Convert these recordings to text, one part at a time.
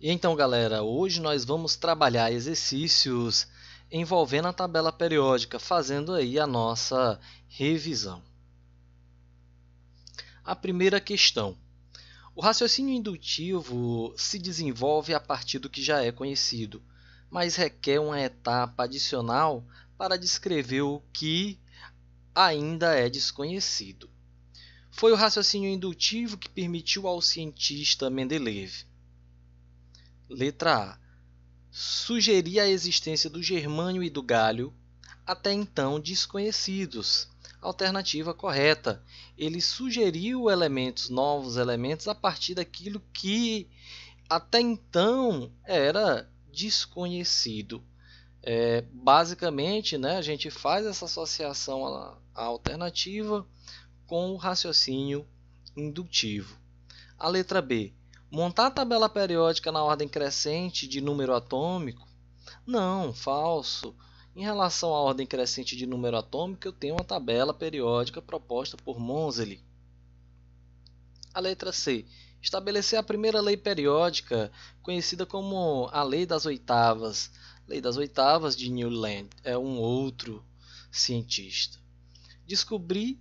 E então, galera, hoje nós vamos trabalhar exercícios envolvendo a tabela periódica, fazendo aí a nossa revisão. A primeira questão. O raciocínio indutivo se desenvolve a partir do que já é conhecido, mas requer uma etapa adicional para descrever o que ainda é desconhecido. Foi o raciocínio indutivo que permitiu ao cientista Mendeleev. Letra A. Sugerir a existência do germânio e do galho, até então desconhecidos. Alternativa correta. Ele sugeriu novos elementos a partir daquilo que até então era desconhecido. Basicamente, a gente faz essa associação à alternativa com o raciocínio indutivo. A letra B. Montar a tabela periódica na ordem crescente de número atômico? Não, falso. Em relação à ordem crescente de número atômico, eu tenho uma tabela periódica proposta por Moseley. A letra C. Estabelecer a primeira lei periódica, conhecida como a Lei das Oitavas. Lei das Oitavas de Newland é um outro cientista. Descobrir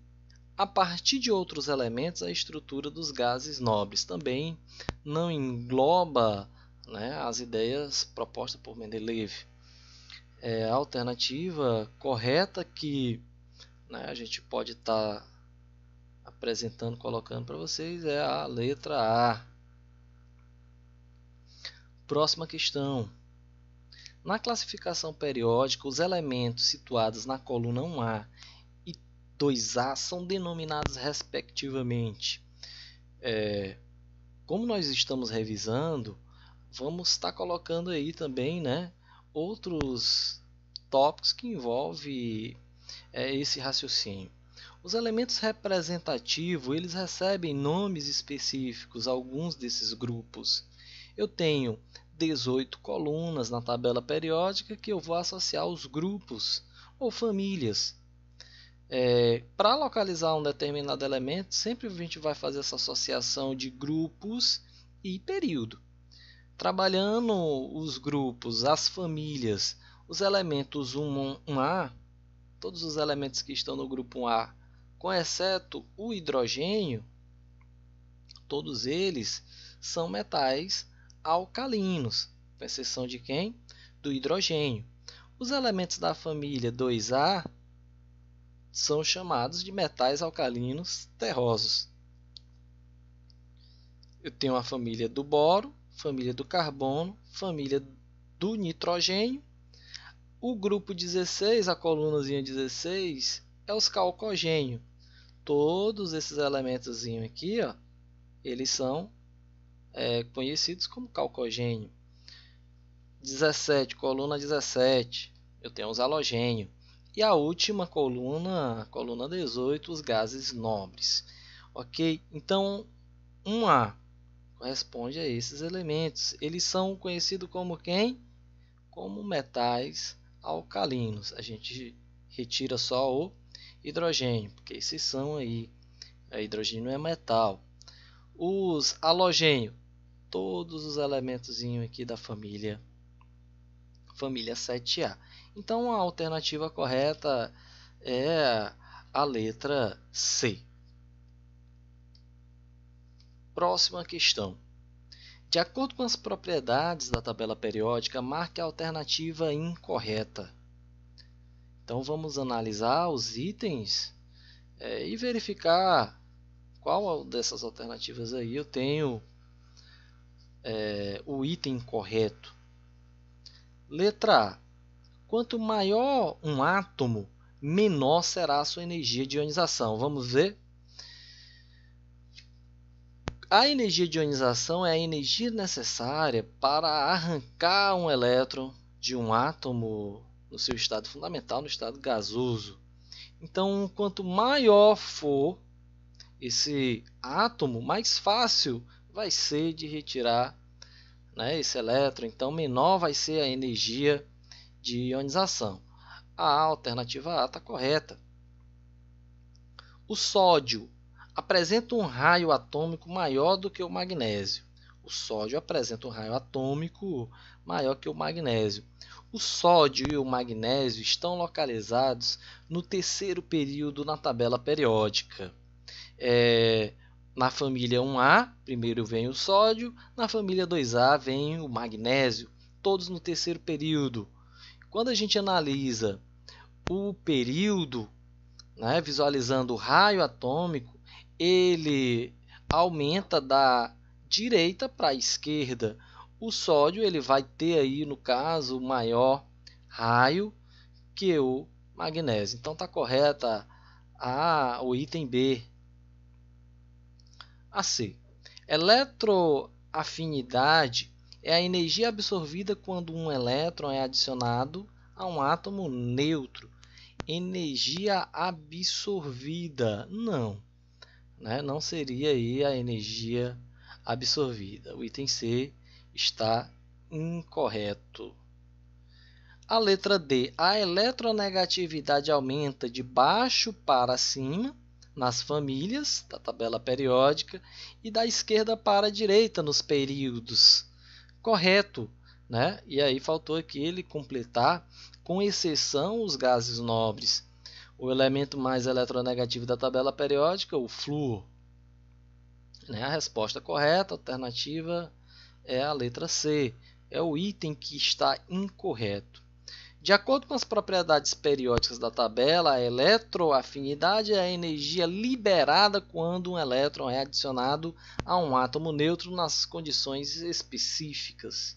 a partir de outros elementos a estrutura dos gases nobres. Também não engloba as ideias propostas por Mendeleev. A alternativa correta que a gente pode estar apresentando, colocando para vocês é a letra A. Próxima questão. Na classificação periódica, os elementos situados na coluna 1A 2A são denominados respectivamente. Como nós estamos revisando, vamos estar colocando aí também outros tópicos que envolvem esse raciocínio. Os elementos representativos eles recebem nomes específicos, alguns desses grupos. Eu tenho 18 colunas na tabela periódica que eu vou associar aos grupos ou famílias. Para localizar um determinado elemento, sempre a gente vai fazer essa associação de grupos e período. Trabalhando os grupos, as famílias, os elementos 1A, todos os elementos que estão no grupo 1A, com exceto o hidrogênio, todos eles são metais alcalinos, com exceção de quem? Do hidrogênio. Os elementos da família 2A são chamados de metais alcalinos terrosos. Eu tenho a família do boro, família do carbono, família do nitrogênio. O grupo 16, a colunazinha 16, é os calcogênio. Todos esses elementos aqui, eles são conhecidos como calcogênio. 17, coluna 17, eu tenho os halogênio. E a última coluna 18, os gases nobres. Ok? Então, 1A corresponde a esses elementos. Eles são conhecidos como quem? Como metais alcalinos. A gente retira só o hidrogênio, porque esses são aí. O hidrogênio é metal. Os halogênio, todos os elementos aqui da família 7A. Então a alternativa correta é a letra C. Próxima questão. De acordo com as propriedades da tabela periódica, marque a alternativa incorreta. Então vamos analisar os itens e verificar qual dessas alternativas aí eu tenho o item correto. Letra A. Quanto maior um átomo, menor será a sua energia de ionização. Vamos ver? A energia de ionização é a energia necessária para arrancar um elétron de um átomo no seu estado fundamental, no estado gasoso. Então, quanto maior for esse átomo, mais fácil vai ser de retirar esse elétron. Então, menor vai ser a energia de ionização. A alternativa A está correta. O sódio apresenta um raio atômico maior do que o magnésio. O sódio apresenta um raio atômico maior que o magnésio. O sódio e o magnésio estão localizados no terceiro período na tabela periódica. Na família 1A, primeiro vem o sódio, na família 2A vem o magnésio, todos no terceiro período. Quando a gente analisa o período, né, visualizando o raio atômico, ele aumenta da direita para a esquerda. O sódio ele vai ter aí, no caso, maior raio que o magnésio. Então está correta o item B. A C. Eletroafinidade é a energia absorvida quando um elétron é adicionado a um átomo neutro. Energia absorvida, não, né? Não seria aí a energia absorvida. O item C está incorreto. A letra D. A eletronegatividade aumenta de baixo para cima nas famílias da tabela periódica e da esquerda para a direita nos períodos. Correto, né? E aí faltou aqui ele completar, com exceção os gases nobres. O elemento mais eletronegativo da tabela periódica, o flúor. Né? A resposta correta, a alternativa é a letra C. É o item que está incorreto. De acordo com as propriedades periódicas da tabela, a eletroafinidade é a energia liberada quando um elétron é adicionado a um átomo neutro nas condições específicas.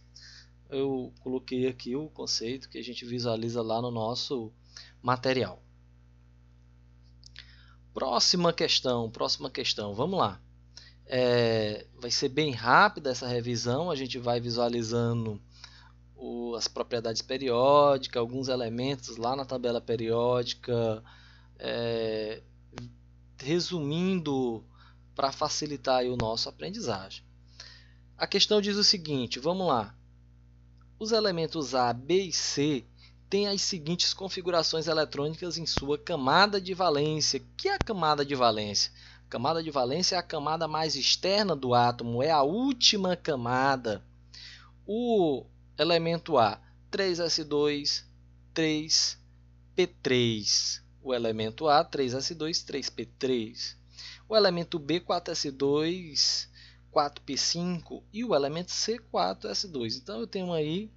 Eu coloquei aqui o conceito que a gente visualiza lá no nosso material. Próxima questão. Vamos lá. Vai ser bem rápida essa revisão, a gente vai visualizando as propriedades periódicas, alguns elementos lá na tabela periódica, resumindo para facilitar aí o nosso aprendizagem. A questão diz o seguinte, vamos lá. Os elementos A, B e C têm as seguintes configurações eletrônicas em sua camada de valência. O que é a camada de valência? A camada de valência é a camada mais externa do átomo, é a última camada. O elemento A, 3s2, 3p3. O elemento A, 3s2, 3p3. O elemento B, 4s2, 4p5. E o elemento C, 4s2. Então eu tenho aí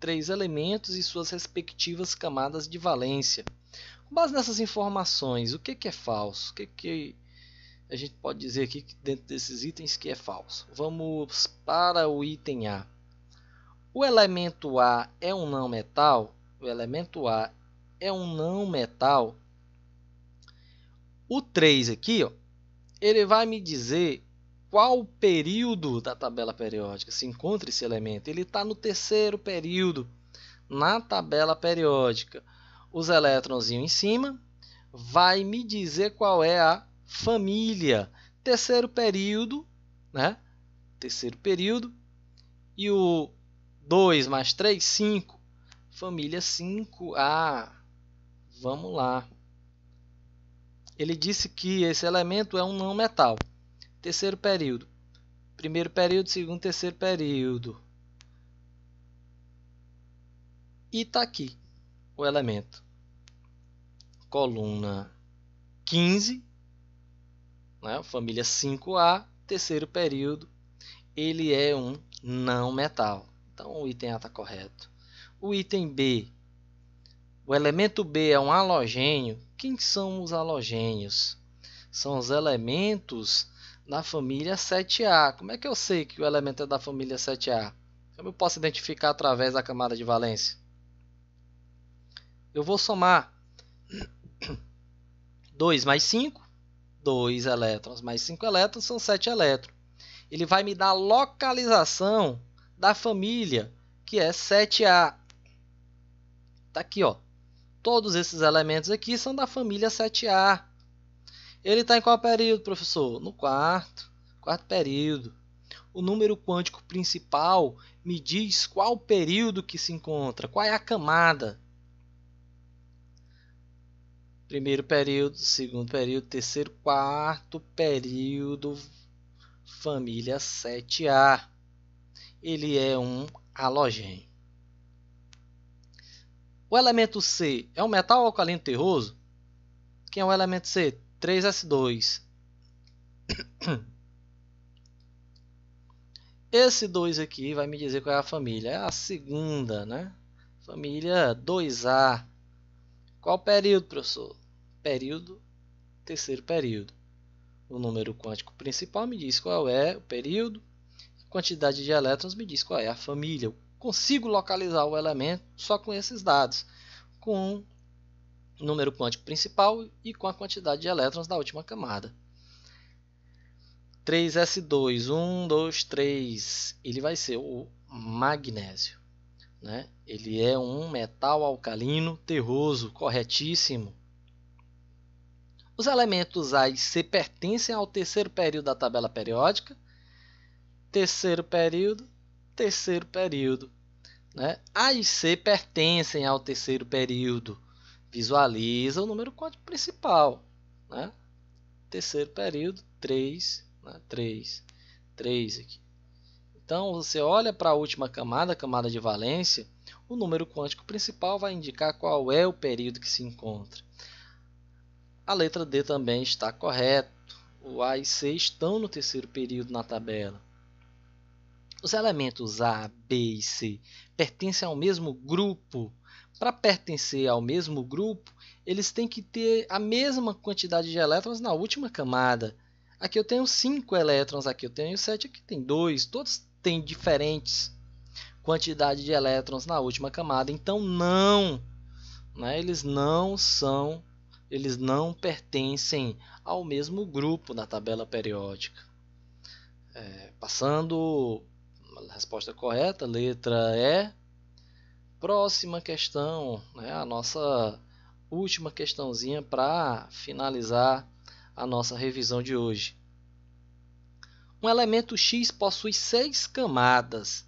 3 elementos e suas respectivas camadas de valência. Com base nessas informações, o que é falso? O que a gente pode dizer aqui dentro desses itens que é falso? Vamos para o item A. O elemento A é um não metal? O elemento A é um não metal. O 3 aqui, ó, ele vai me dizer qual período da tabela periódica se encontra esse elemento. Ele está no terceiro período na tabela periódica. Os elétrons em cima vai me dizer qual é a família. Terceiro período, né? Terceiro período. E o 2 mais 3, 5. Família 5A. Vamos lá. Ele disse que esse elemento é um não metal. Terceiro período. Primeiro período, segundo, terceiro período. E está aqui o elemento. Coluna 15. Né? Família 5A. Terceiro período. Ele é um não metal. Então o item A está correto. O item B. O elemento B é um halogênio. Quem são os halogênios? São os elementos da família 7A. Como é que eu sei que o elemento é da família 7A? Como eu posso identificar através da camada de valência? Eu vou somar 2 mais 5. 2 elétrons mais 5 elétrons são 7 elétrons. Ele vai me dar a localização da família, que é 7A. Está aqui, ó. Todos esses elementos aqui são da família 7A. Ele está em qual período, professor? No quarto período. O número quântico principal me diz qual período que se encontra, qual é a camada. Primeiro período, segundo período, terceiro, quarto período, família 7A. ele é um halogênio. O elemento C é um metal alcalino terroso? Quem é o elemento C? 3s2. Esse 2 aqui vai me dizer qual é a família. É a segunda, né? Família 2A. Qual período, professor? Período, terceiro período. O número quântico principal me diz qual é o período. A quantidade de elétrons me diz qual é a família. Eu consigo localizar o elemento só com esses dados. Com o número quântico principal e com a quantidade de elétrons da última camada. 3s2, 1, 2, 3, ele vai ser o magnésio, né? Ele é um metal alcalino terroso, corretíssimo. Os elementos A e C pertencem ao terceiro período da tabela periódica. Terceiro período, né? A e C pertencem ao terceiro período. Visualiza o número quântico principal, né? Terceiro período, 3, 3 aqui. Então, você olha para a última camada, a camada de valência, o número quântico principal vai indicar qual é o período que se encontra. A letra D também está correta. O A e C estão no terceiro período na tabela. Os elementos A, B e C pertencem ao mesmo grupo. Para pertencer ao mesmo grupo, eles têm que ter a mesma quantidade de elétrons na última camada. Aqui eu tenho 5 elétrons, aqui eu tenho 7, aqui tem 2. Todos têm diferentes quantidades de elétrons na última camada. Então não, né? Eles não pertencem ao mesmo grupo na tabela periódica. Passando a resposta correta, letra E. Próxima questão, né? A nossa última questãozinha para finalizar a nossa revisão de hoje. Um elemento X possui 6 camadas.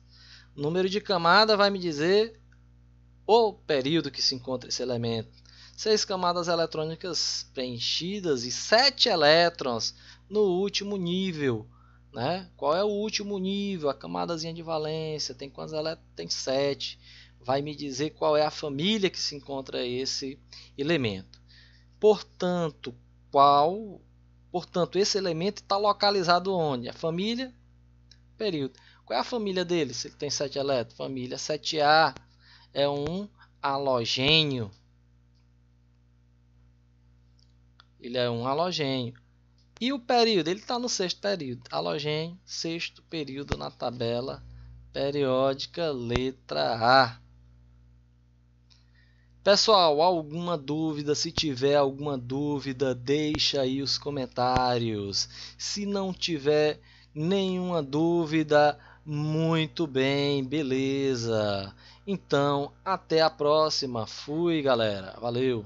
O número de camada vai me dizer o período que se encontra esse elemento. 6 camadas eletrônicas preenchidas e 7 elétrons no último nível, né? Qual é o último nível? A camadazinha de valência. Tem quantos elétrons? Tem 7. Vai me dizer qual é a família que se encontra esse elemento. Portanto, esse elemento está localizado onde? A família, período. Qual é a família dele? Se ele tem 7 elétrons, família 7A é um halogênio. Ele é um halogênio. E o período? Ele está no sexto período. Halogênio, sexto período na tabela periódica, letra A. Pessoal, alguma dúvida? Se tiver alguma dúvida, deixa aí os comentários. Se não tiver nenhuma dúvida, muito bem, beleza. Então, até a próxima. Fui, galera. Valeu.